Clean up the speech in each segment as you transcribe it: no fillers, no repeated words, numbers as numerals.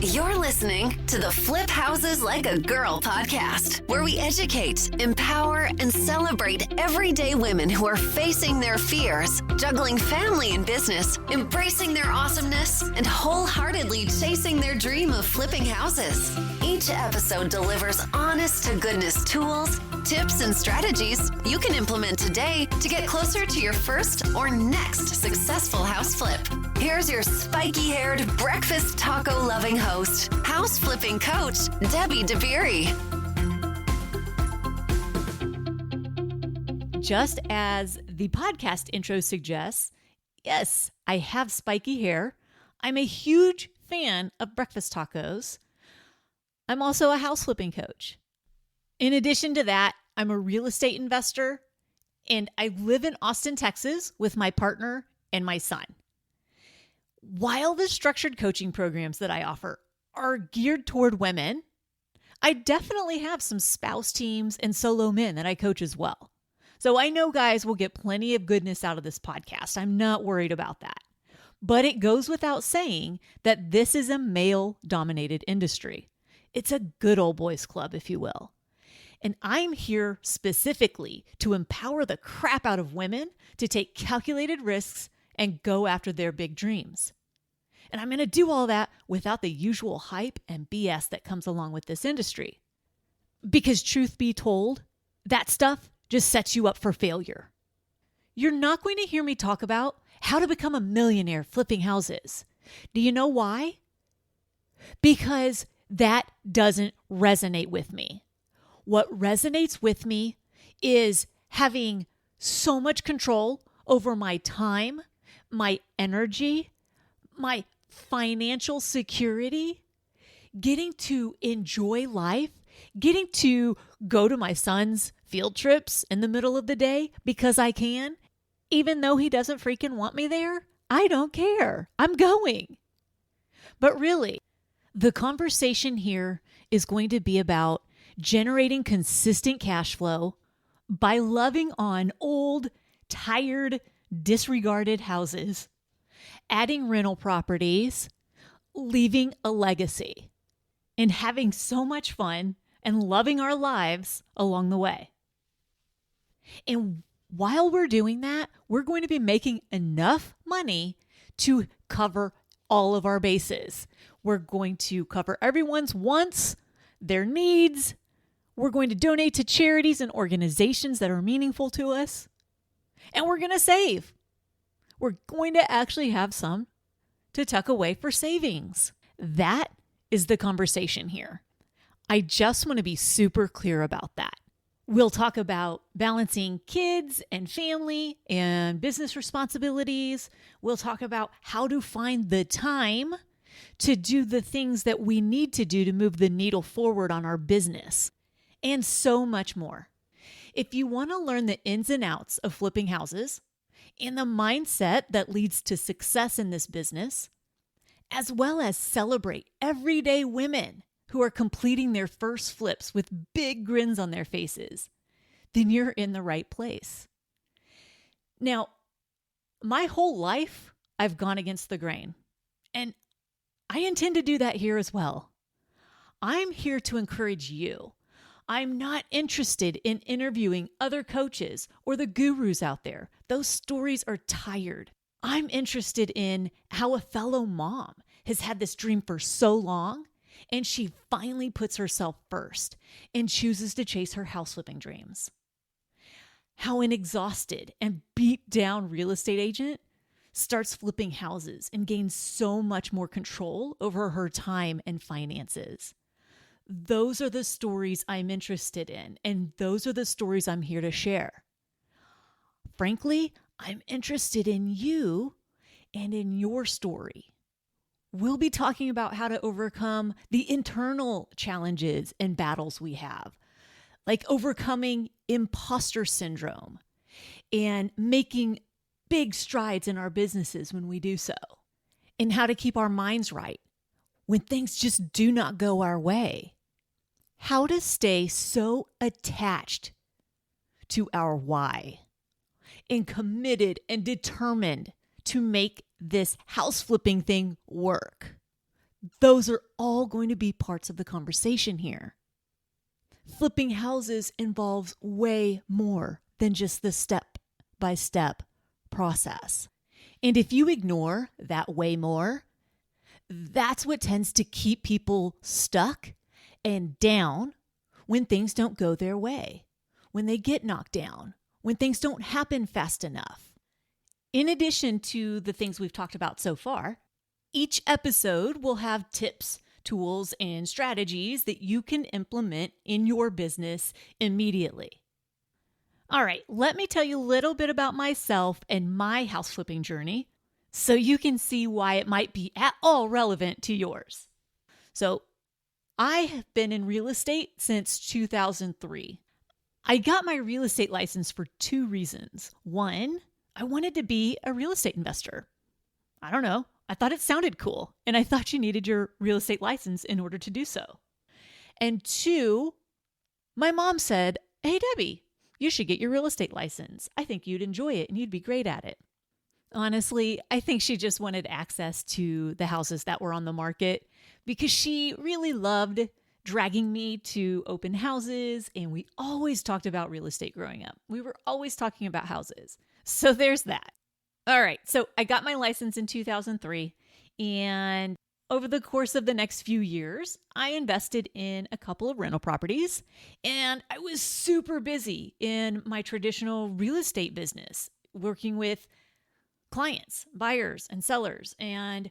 You're listening to the Flip Houses Like a Girl podcast, where we educate, empower, and celebrate everyday women who are facing their fears, juggling family and business, embracing their awesomeness, and wholeheartedly chasing their dream of flipping houses. Each episode delivers honest-to-goodness tools, tips, and strategies you can implement today to get closer to your first or next successful house flip. Here's your spiky-haired, breakfast taco-loving host, house flipping coach, Debbie DeBeery. Just as the podcast intro suggests, yes, I have spiky hair. I'm a huge fan of breakfast tacos. I'm also a house flipping coach. In addition to that, I'm a real estate investor, and I live in Austin, Texas with my partner and my son. While the structured coaching programs that I offer are geared toward women, I definitely have some spouse teams and solo men that I coach as well. So I know guys will get plenty of goodness out of this podcast. I'm not worried about that. But it goes without saying that this is a male-dominated industry. It's a good old boys club, if you will. And I'm here specifically to empower the crap out of women to take calculated risks and go after their big dreams. And I'm going to do all that without the usual hype and BS that comes along with this industry. Because truth be told, that stuff just sets you up for failure. You're not going to hear me talk about how to become a millionaire flipping houses. Do you know why? Because that doesn't resonate with me. What resonates with me is having so much control over my time, my energy, my financial security, getting to enjoy life, getting to go to my son's field trips in the middle of the day because I can, even though he doesn't freaking want me there. I don't care. I'm going. But really, the conversation here is going to be about generating consistent cash flow by loving on old, tired, disregarded houses, adding rental properties, leaving a legacy, and having so much fun and loving our lives along the way. And while we're doing that, we're going to be making enough money to cover all of our bases. We're going to cover everyone's wants, their needs. We're going to donate to charities and organizations that are meaningful to us. And we're going to save. We're going to actually have some to tuck away for savings. That is the conversation here. I just want to be super clear about that. We'll talk about balancing kids and family and business responsibilities. We'll talk about how to find the time to do the things that we need to do to move the needle forward on our business, and so much more. If you want to learn the ins and outs of flipping houses and the mindset that leads to success in this business, as well as celebrate everyday women who are completing their first flips with big grins on their faces, then you're in the right place. Now, my whole life, I've gone against the grain, and I intend to do that here as well. I'm here to encourage you. I'm not interested in interviewing other coaches or the gurus out there. Those stories are tired. I'm interested in how a fellow mom has had this dream for so long, and she finally puts herself first and chooses to chase her house flipping dreams. How an exhausted and beat down real estate agent starts flipping houses and gains so much more control over her time and finances. Those are the stories I'm interested in, and those are the stories I'm here to share. Frankly, I'm interested in you and in your story. We'll be talking about how to overcome the internal challenges and battles we have, like overcoming imposter syndrome and making big strides in our businesses when we do so, and how to keep our minds right when things just do not go our way. How to stay so attached to our why and committed and determined to make this house flipping thing work. Those are all going to be parts of the conversation here. Flipping houses involves way more than just the step-by-step process. And if you ignore that way more, that's what tends to keep people stuck and down when things don't go their way, when they get knocked down, when things don't happen fast enough. In addition to the things we've talked about so far, each episode will have tips, tools, and strategies that you can implement in your business immediately. All right, let me tell you a little bit about myself and my house flipping journey so you can see why it might be at all relevant to yours. So, I have been in real estate since 2003. I got my real estate license for 2 reasons. One, I wanted to be a real estate investor. I don't know. I thought it sounded cool, and I thought you needed your real estate license in order to do so. And 2, my mom said, "Hey, Debbie, you should get your real estate license. I think you'd enjoy it and you'd be great at it." Honestly, I think she just wanted access to the houses that were on the market because she really loved dragging me to open houses, and we always talked about real estate growing up. We were always talking about houses. So there's that. All right, so I got my license in 2003, and over the course of the next few years, I invested in a couple of rental properties, and I was super busy in my traditional real estate business, working with clients, buyers, and sellers. And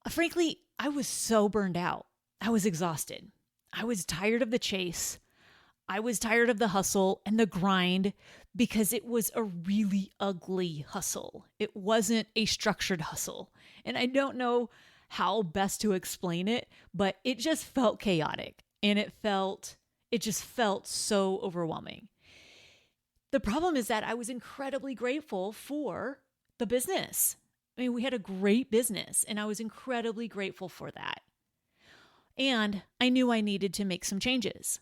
frankly, I was so burned out. I was exhausted. I was tired of the chase. I was tired of the hustle and the grind because it was a really ugly hustle. It wasn't a structured hustle. And I don't know how best to explain it, but it just felt chaotic and it just felt so overwhelming. The problem is that I was incredibly grateful for the business. I mean, we had a great business and I was incredibly grateful for that. And I knew I needed to make some changes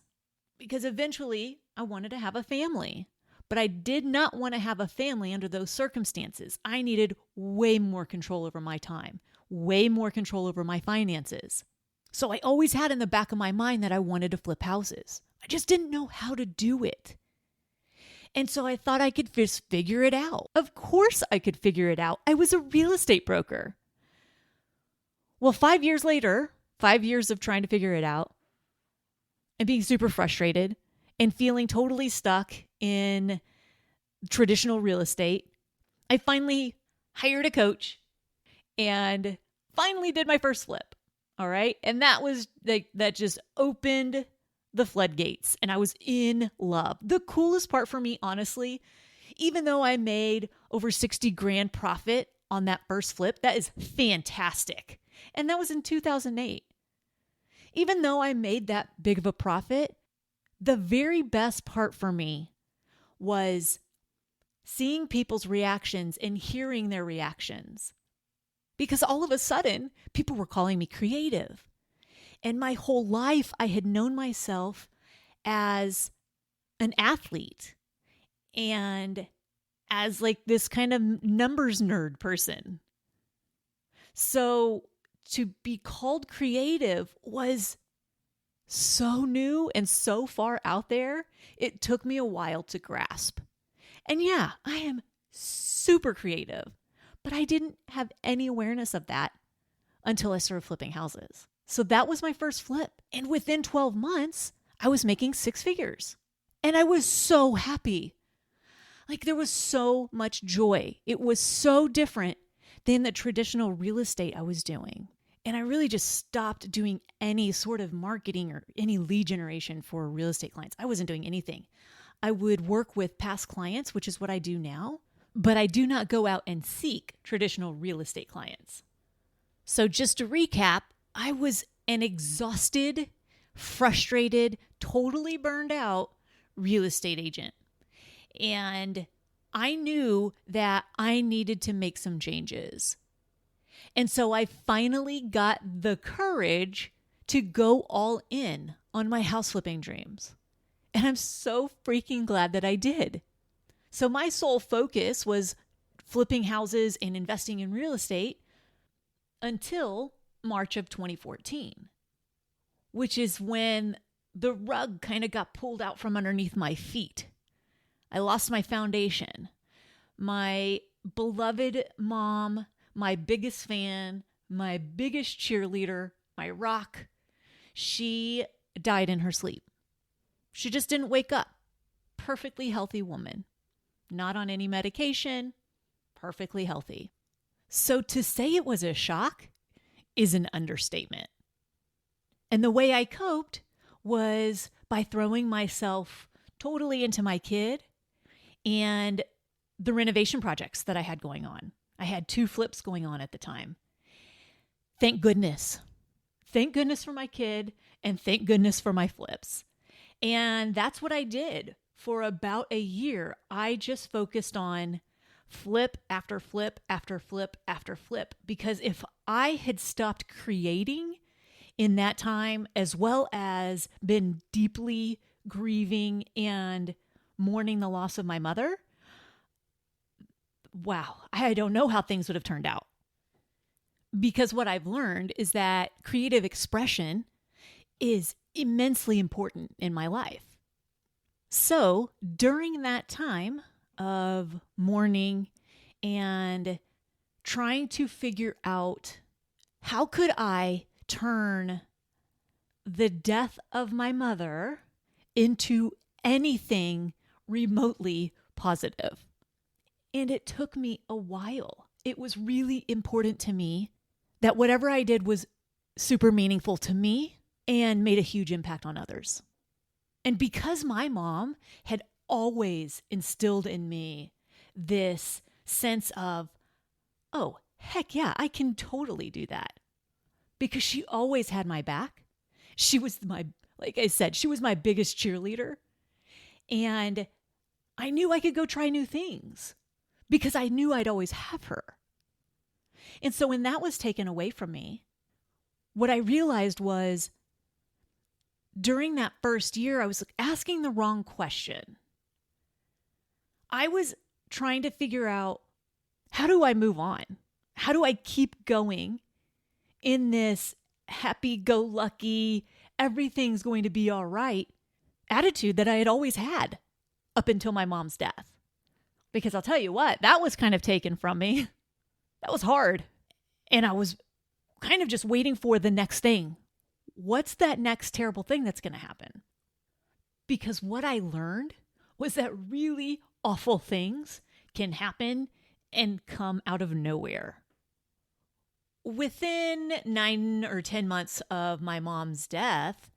because eventually I wanted to have a family, but I did not want to have a family under those circumstances. I needed way more control over my time, way more control over my finances. So I always had in the back of my mind that I wanted to flip houses. I just didn't know how to do it. And so I thought I could just figure it out. Of course I could figure it out. I was a real estate broker. Well, 5 years later, 5 years of trying to figure it out and being super frustrated and feeling totally stuck in traditional real estate, I finally hired a coach and finally did my first flip. All right. And that was that just opened the floodgates and I was in love. The coolest part for me, honestly, even though I made over 60 grand profit on that first flip, that is fantastic. And that was in 2008. Even though I made that big of a profit, the very best part for me was seeing people's reactions and hearing their reactions. Because all of a sudden, people were calling me creative. And my whole life, I had known myself as an athlete and as like this kind of numbers nerd person. So to be called creative was so new and so far out there, it took me a while to grasp. And yeah, I am super creative, but I didn't have any awareness of that until I started flipping houses. So that was my first flip. And within 12 months, I was making 6 figures. And I was so happy. Like there was so much joy. It was so different than the traditional real estate I was doing. And I really just stopped doing any sort of marketing or any lead generation for real estate clients. I wasn't doing anything. I would work with past clients, which is what I do now, but I do not go out and seek traditional real estate clients. So just to recap, I was an exhausted, frustrated, totally burned out real estate agent. And I knew that I needed to make some changes. And so I finally got the courage to go all in on my house flipping dreams. And I'm so freaking glad that I did. So my sole focus was flipping houses and investing in real estate until March of 2014, which is when the rug kind of got pulled out from underneath my feet. I lost my foundation. My beloved mom, my biggest fan, my biggest cheerleader, my rock, she died in her sleep. She just didn't wake up. Perfectly healthy woman. Not on any medication. Perfectly healthy. So to say it was a shock is an understatement. And the way I coped was by throwing myself totally into my kid and the renovation projects that I had going on. I had 2 flips going on at the time. Thank goodness. Thank goodness for my kid and thank goodness for my flips. And that's what I did for about a year. I just focused on flip after flip after flip after flip, because if I had stopped creating in that time, as well as been deeply grieving and mourning the loss of my mother, wow, I don't know how things would have turned out. Because what I've learned is that creative expression is immensely important in my life. So during that time of mourning and trying to figure out how could I turn the death of my mother into anything remotely positive. And it took me a while. It was really important to me that whatever I did was super meaningful to me and made a huge impact on others. And because my mom had always instilled in me this sense of, oh, heck yeah, I can totally do that. Because she always had my back. She was like I said, she was my biggest cheerleader. And I knew I could go try new things because I knew I'd always have her. And so when that was taken away from me, what I realized was during that first year, I was asking the wrong question. I was trying to figure out, how do I move on? How do I keep going in this happy-go-lucky, everything's going to be all right attitude that I had always had up until my mom's death? Because I'll tell you what, that was kind of taken from me. That was hard. And I was kind of just waiting for the next thing. What's that next terrible thing that's going to happen? Because what I learned was that really awful things can happen and come out of nowhere. Within 9 or 10 months of my mom's death,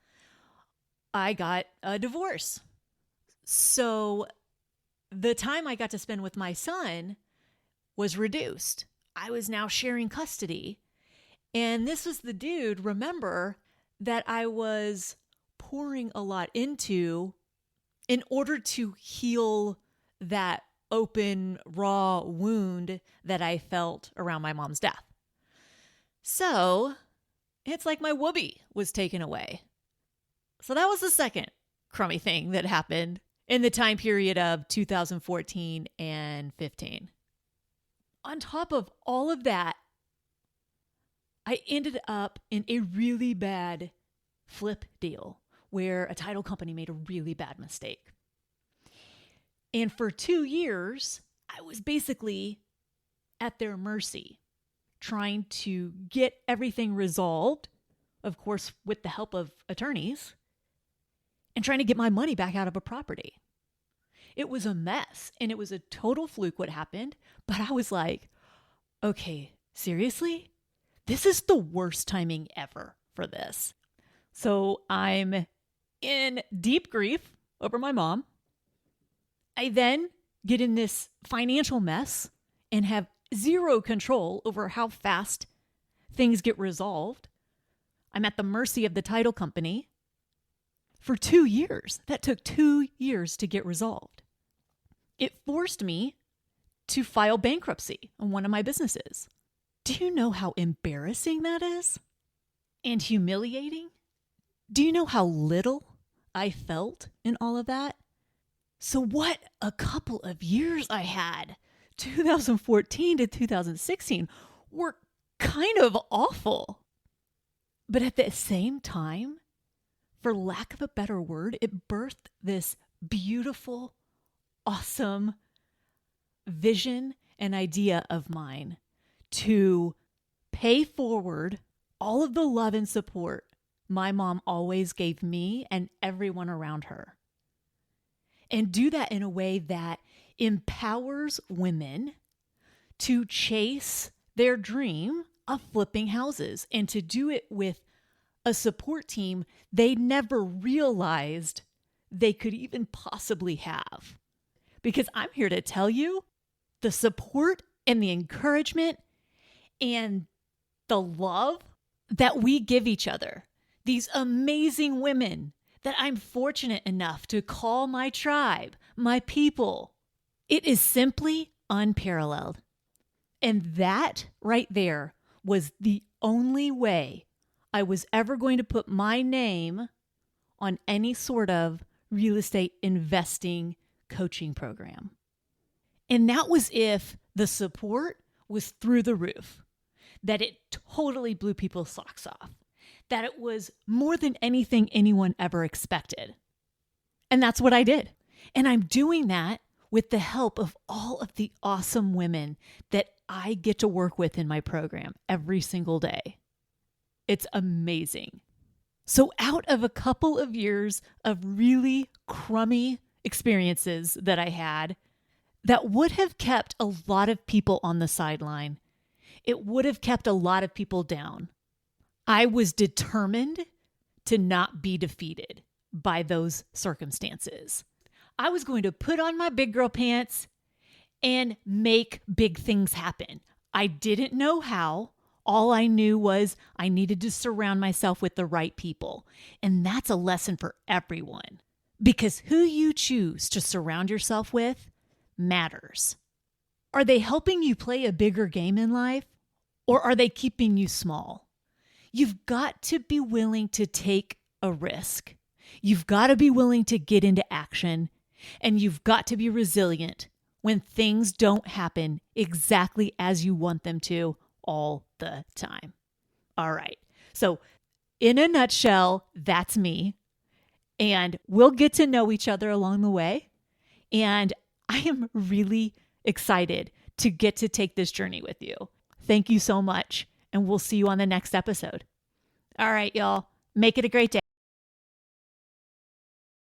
I got a divorce. So the time I got to spend with my son was reduced. I was now sharing custody. And this was the dude, remember, that I was pouring a lot into in order to heal that open, raw wound that I felt around my mom's death. So it's like my whoopee was taken away. So that was the second crummy thing that happened in the time period of 2014 and 15. On top of all of that, I ended up in a really bad flip deal where a title company made a really bad mistake. And for 2 years, I was basically at their mercy, trying to get everything resolved, of course, with the help of attorneys, and trying to get my money back out of a property. It was a mess, and it was a total fluke what happened, but I was like, okay, seriously? This is the worst timing ever for this. So I'm in deep grief over my mom. I then get in this financial mess and have zero control over how fast things get resolved. I'm at the mercy of the title company for 2 years. That took 2 years to get resolved. It forced me to file bankruptcy on one of my businesses. Do you know how embarrassing that is? And humiliating? Do you know how little I felt in all of that? So what a couple of years I had. 2014 to 2016 were kind of awful. But at the same time, for lack of a better word, it birthed this beautiful, awesome vision and idea of mine to pay forward all of the love and support my mom always gave me and everyone around her. And do that in a way that empowers women to chase their dream of flipping houses and to do it with a support team they never realized they could even possibly have. Because I'm here to tell you, the support and the encouragement and the love that we give each other, these amazing women that I'm fortunate enough to call my tribe, my people, it is simply unparalleled. And that right there was the only way I was ever going to put my name on any sort of real estate investing coaching program. And that was if the support was through the roof, that it totally blew people's socks off, that it was more than anything anyone ever expected. And that's what I did. And I'm doing that with the help of all of the awesome women that I get to work with in my program every single day. It's amazing. So out of a couple of years of really crummy experiences that I had, that would have kept a lot of people on the sideline. It would have kept a lot of people down. I was determined to not be defeated by those circumstances. I was going to put on my big girl pants and make big things happen. I didn't know how. All I knew was I needed to surround myself with the right people. And that's a lesson for everyone. Because who you choose to surround yourself with matters. Are they helping you play a bigger game in life? Or are they keeping you small? You've got to be willing to take a risk. You've got to be willing to get into action. And you've got to be resilient when things don't happen exactly as you want them to all the time. All right. So in a nutshell, that's me. And we'll get to know each other along the way. And I am really excited to get to take this journey with you. Thank you so much. And we'll see you on the next episode. All right, y'all. Make it a great day.